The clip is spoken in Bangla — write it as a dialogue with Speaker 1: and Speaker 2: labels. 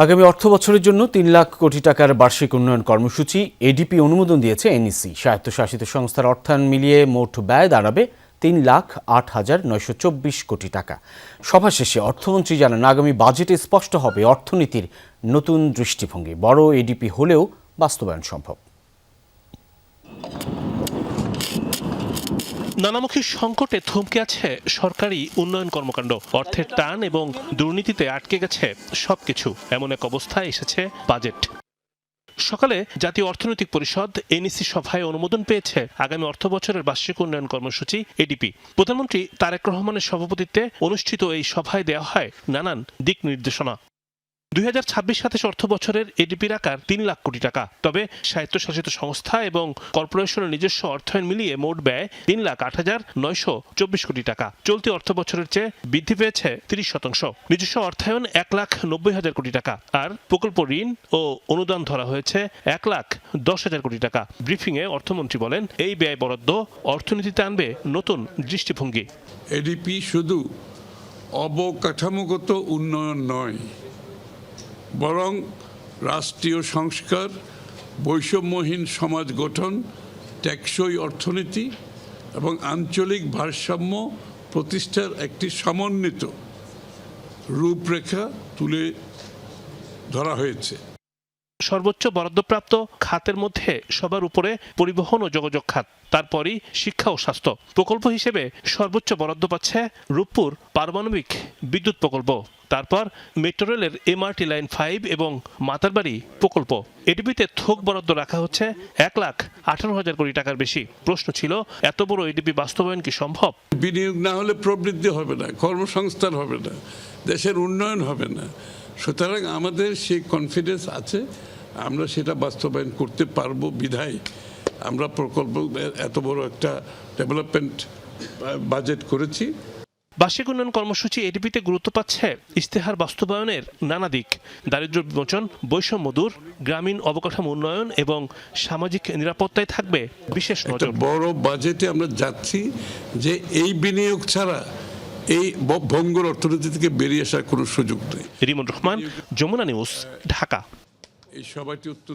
Speaker 1: আগামী অর্থবছরের জন্য ৩ লাখ কোটি টাকার বার্ষিক উন্নয়ন কর্মসূচি এডিপি অনুমোদন দিয়েছে এনইসি। স্বায়ত্তশাসিত সংস্থার অর্থায়ন মিলিয়ে মোট ব্যয় দাঁড়াবে ৩,০৮,৯২৪ কোটি টাকা। সভা শেষে অর্থমন্ত্রী জানান, আগামী বাজেটে স্পষ্ট হবে অর্থনীতির নতুন দৃষ্টিভঙ্গি। বড় এডিপি হলেও বাস্তবায়ন সম্ভব।
Speaker 2: নানামুখী সংকটে থমকে আছে সরকারি উন্নয়ন কর্মকাণ্ড। অর্থের টান এবং দুর্নীতিতে আটকে গেছে সবকিছু। এমন এক অবস্থায় এসেছে বাজেট। সকালে জাতীয় অর্থনৈতিক পরিষদ এনইসি সভায় অনুমোদন পেয়েছে আগামী অর্থবছরের বার্ষিক উন্নয়ন কর্মসূচি এডিপি। প্রধানমন্ত্রী তারেক রহমানের সভাপতিত্বে অনুষ্ঠিত এই সভায় দেওয়া হয় নানান দিক নির্দেশনা। ২০২৬-২৭ অর্থ বছরের এডিপির আকার ৩ লাখ কোটি টাকা। তবে স্বায়ত্তশাসিত সংস্থা এবং কর্পোরেশনের নিজস্ব অর্থায়ন মিলিয়ে মোট ব্যয় ৩,০৮,৯২৪ কোটি টাকা। চলতি অর্থ বছরের চেয়ে বৃদ্ধি পেয়েছে ৩০%। নিজস্ব অর্থায়ন ১,৯০,০০০ কোটি টাকা, আর প্রকল্প ঋণ ও অনুদান ধরা হয়েছে ১,১০,০০০ কোটি টাকা। ব্রিফিংয়ে অর্থমন্ত্রী বলেন, এই ব্যয় বরাদ্দ অর্থনীতিতে আনবে নতুন দৃষ্টিভঙ্গি।
Speaker 3: এডিপি শুধু অবকাঠামোগত উন্নয়ন নয়, বরং রাষ্ট্রীয় সংস্কার, বৈষম্যহীন সমাজ গঠন, টেকসই অর্থনীতি এবং আঞ্চলিক ভারসাম্য প্রতিষ্ঠার একটি সমন্বিত রূপরেখা তুলে ধরা হয়েছে।
Speaker 2: সর্বোচ্চ বরাদ্দপ্রাপ্ত খাতের মধ্যে সবার উপরে পরিবহন ও যোগাযোগ খাত, তারপরই শিক্ষা ও স্বাস্থ্য। প্রকল্প হিসেবে সর্বোচ্চ বরাদ্দ পাচ্ছে রূপপুর পারমাণবিক বিদ্যুৎ প্রকল্প, তারপর মেট্রো রেলের এমআরটি লাইন 5 এবং মাতারবাড়ি প্রকল্প। এডিপিতে থোক বরাদ্দ রাখা হচ্ছে ১,১৮,০০০ কোটি টাকার বেশি। প্রশ্ন ছিল, এত বড় এডিপি বাস্তবায়ন কি সম্ভব?
Speaker 3: বিনিয়োগ না হলে প্রবৃদ্ধি হবে না, কর্মসংস্থান হবে না, দেশের উন্নয়ন হবে না। সুতরাং আমাদের সেই কনফিডেন্স আছে, আমরা সেটা বাস্তবায়ন করতে পারবো বিধায় আমরা প্রকল্প এত বড় একটা ডেভেলপমেন্ট বাজেট করেছি।
Speaker 2: বার্ষিক উন্নয়ন কর্মসূচি এডিপিতে গুরুত্ব পাচ্ছে ইশতেহার বাস্তবায়নের নানা দিক। দারিদ্র্য বিমোচন, বৈষম্য দূর, গ্রামীণ অবকাঠামো উন্নয়ন এবং সামাজিক নিরাপত্তায় থাকবে বিশেষ নজর।
Speaker 3: বড় বাজেটে আমরা যাচ্ছি যে এই বিনিয়োগ ছাড়া এই ভঙ্গুর অর্থনীতি থেকে বেরিয়ে আসার কোনো সুযোগ নেই।
Speaker 2: রিমন রহমান, যমুনা নিউজ, ঢাকা।
Speaker 3: এই সবাইটি